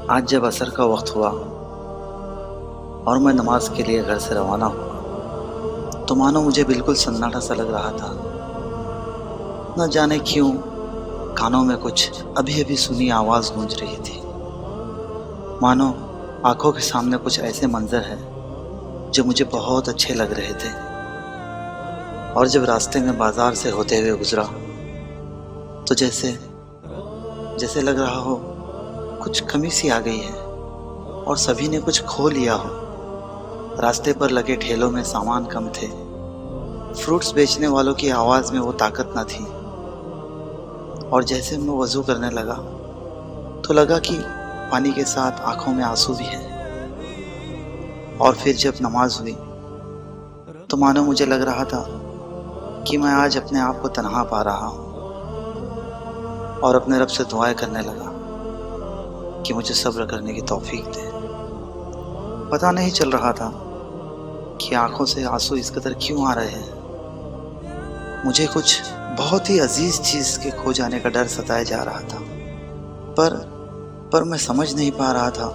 आज जब असर का वक्त हुआ और मैं नमाज के लिए घर से रवाना हुआ तो मानो मुझे बिल्कुल सन्नाटा सा लग रहा था। न जाने क्यों कानों में कुछ अभी अभी सुनी आवाज़ गूंज रही थी। मानो आंखों के सामने कुछ ऐसे मंजर है जो मुझे बहुत अच्छे लग रहे थे। और जब रास्ते में बाजार से होते हुए गुजरा तो जैसे जैसे लग रहा हो कुछ कमी सी आ गई है और सभी ने कुछ खो लिया हो। रास्ते पर लगे ठेलों में सामान कम थे। फ्रूट्स बेचने वालों की आवाज़ में वो ताकत न थी। और जैसे मैं वज़ू करने लगा तो लगा कि पानी के साथ आंखों में आंसू भी हैं। और फिर जब नमाज हुई तो मानो मुझे लग रहा था कि मैं आज अपने आप को तन्हा पा रहा हूँ। और अपने रब से दुआएं करने लगा कि मुझे सब्र करने की तौफीक दे। पता नहीं चल रहा था कि आंखों से आंसू इस कदर क्यों आ रहे हैं। मुझे कुछ बहुत ही अजीज चीज़ के खो जाने का डर सताया जा रहा था, पर मैं समझ नहीं पा रहा था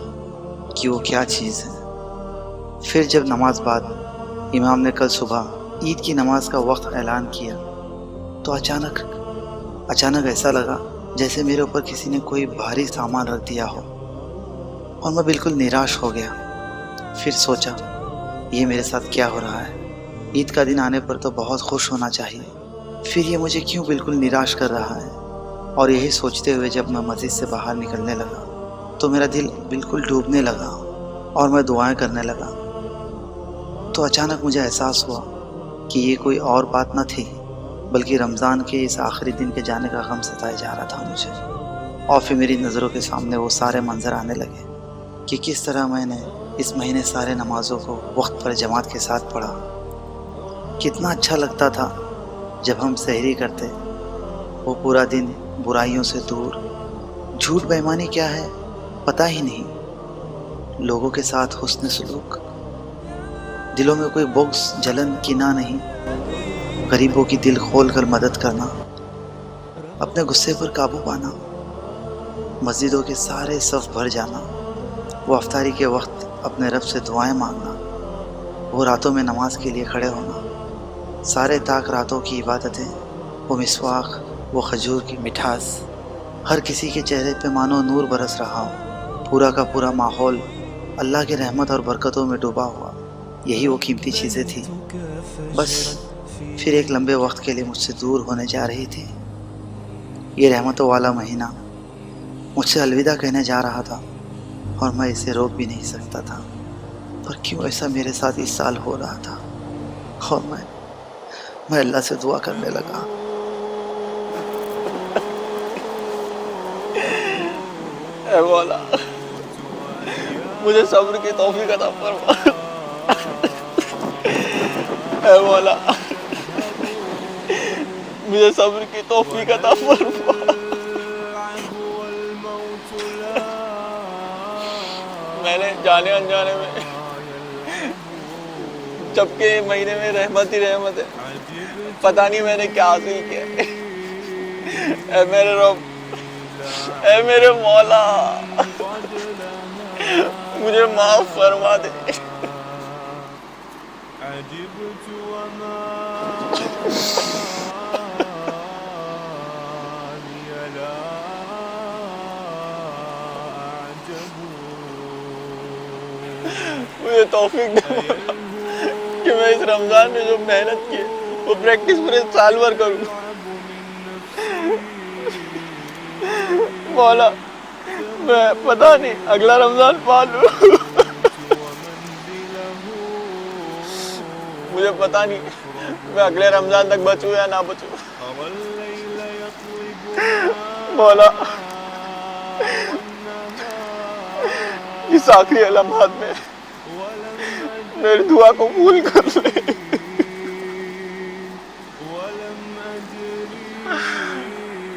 कि वो क्या चीज़ है। फिर जब नमाज बाद इमाम ने कल सुबह ईद की नमाज का वक्त ऐलान किया तो अचानक ऐसा लगा जैसे मेरे ऊपर किसी ने कोई भारी सामान रख दिया हो और मैं बिल्कुल निराश हो गया। फिर सोचा ये मेरे साथ क्या हो रहा है। ईद का दिन आने पर तो बहुत खुश होना चाहिए, फिर ये मुझे क्यों बिल्कुल निराश कर रहा है। और यही सोचते हुए जब मैं मस्जिद से बाहर निकलने लगा तो मेरा दिल बिल्कुल डूबने लगा और मैं दुआएं करने लगा। तो अचानक मुझे एहसास हुआ कि ये कोई और बात न थी बल्कि रमज़ान के इस आखिरी दिन के जाने का गम सताया जा रहा था मुझे। और फिर मेरी नज़रों के सामने वो सारे मंजर आने लगे कि किस तरह मैंने इस महीने सारे नमाज़ों को वक्त पर जमात के साथ पढ़ा। कितना अच्छा लगता था जब हम सहरी करते, वो पूरा दिन बुराइयों से दूर। झूठ बेईमानी क्या है पता ही नहीं, लोगों के साथ हुस्न सलूक, दिलों में कोई बुग़्ज़ जलन किना नहीं, गरीबों की दिल खोल कर मदद करना, अपने गुस्से पर काबू पाना, मस्जिदों के सारे सफ़ भर जाना, वो अफ्तारी के वक्त अपने रब से दुआएं मांगना, वो रातों में नमाज के लिए खड़े होना, सारे ताक रातों की इबादतें, वो मिसवाक, वो खजूर की मिठास, हर किसी के चेहरे पे मानो नूर बरस रहा हो। पूरा का पूरा माहौल अल्लाह की रहमत और बरकतों में डूबा हुआ। यही वो कीमती चीज़ें थी, बस फिर एक लंबे वक्त के लिए मुझसे दूर होने जा रही थी। ये रहमतों वाला महीना मुझसे अलविदा कहने जा रहा था और मैं इसे रोक भी नहीं सकता था। पर क्यों ऐसा मेरे साथ इस साल हो रहा था। और मैं अल्लाह से दुआ करने लगा। ऐ मौला, मुझे सब्र की तौफीक अता फरमा। ऐ मौला, मुझे सब्र की तौफीक अता फरमा। मैंने जाने अनजाने में जब के महीने में रहमत ही रहमत है, पता नहीं मैंने क्या हासिल किया है। ऐ मेरे रब, ऐ मेरे मौला, मुझे माफ फरमा दे। मुझे तौफीक दे मौला कि मैं इस रमजान में जो मेहनत की है वो प्रैक्टिस पूरे साल भर करूँ। मौला, मैं पता नहीं अगला रमजान पा लूं। मुझे पता नहीं मैं अगले रमजान तक बचूं या ना बचूं। मौला, इस आखिरी लम्हात में मेरी दुआ को कबूल कर ले।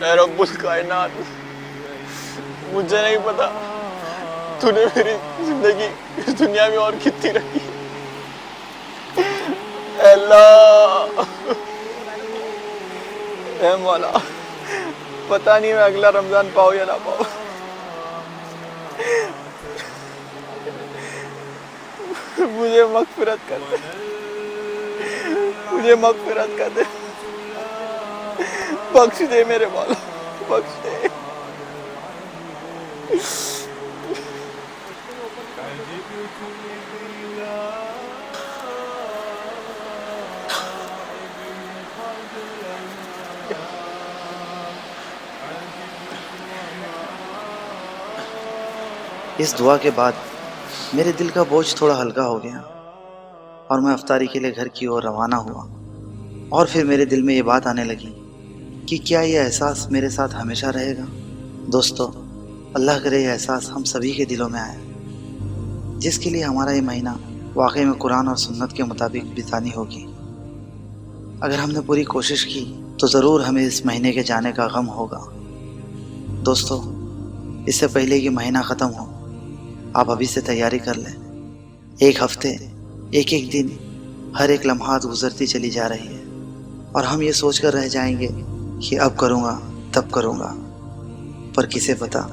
ऐ रब्बुल कायनात, मुझे नहीं पता तूने मेरी जिंदगी इस दुनिया में और कितनी रखी। अल्लाह, ऐ मौला, पता नहीं मैं अगला रमजान पाऊँ या ना पाऊँ। मुझे मगफिरत कर दे, मुझे मगफिरत कर दे, बख्श दे मेरे मौला, बख्श दे। इस दुआ के बाद मेरे दिल का बोझ थोड़ा हल्का हो गया اور میں افطاری کے لیے گھر کی اور روانہ ہوا. اور پھر میرے دل میں یہ بات آنے لگی کہ کیا یہ احساس میرے ساتھ ہمیشہ رہے گا؟ دوستو، اللہ کرے یہ احساس ہم سبھی کے دلوں میں آئے، جس کے لیے ہمارا یہ مہینہ واقعی میں قرآن اور سنت کے مطابق بتانی ہوگی. اگر ہم نے پوری کوشش کی تو ضرور ہمیں اس مہینے کے جانے کا غم ہوگا. دوستو، اس سے پہلے کہ مہینہ ختم ہو، آپ ابھی سے تیاری کر لیں. ایک ہفتے، ایک ایک دن، ہر ایک لمحات گزرتی چلی جا رہی ہے، اور ہم یہ سوچ کر رہ جائیں گے کہ اب کروں گا، تب کروں گا. پر کسے پتا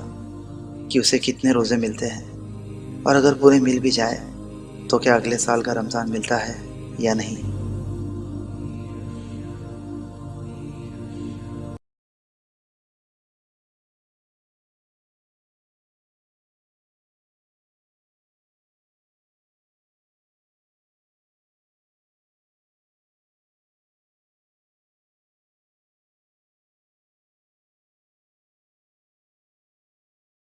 کہ اسے کتنے روزے ملتے ہیں، اور اگر پورے مل بھی جائے تو کیا اگلے سال کا رمضان ملتا ہے یا نہیں.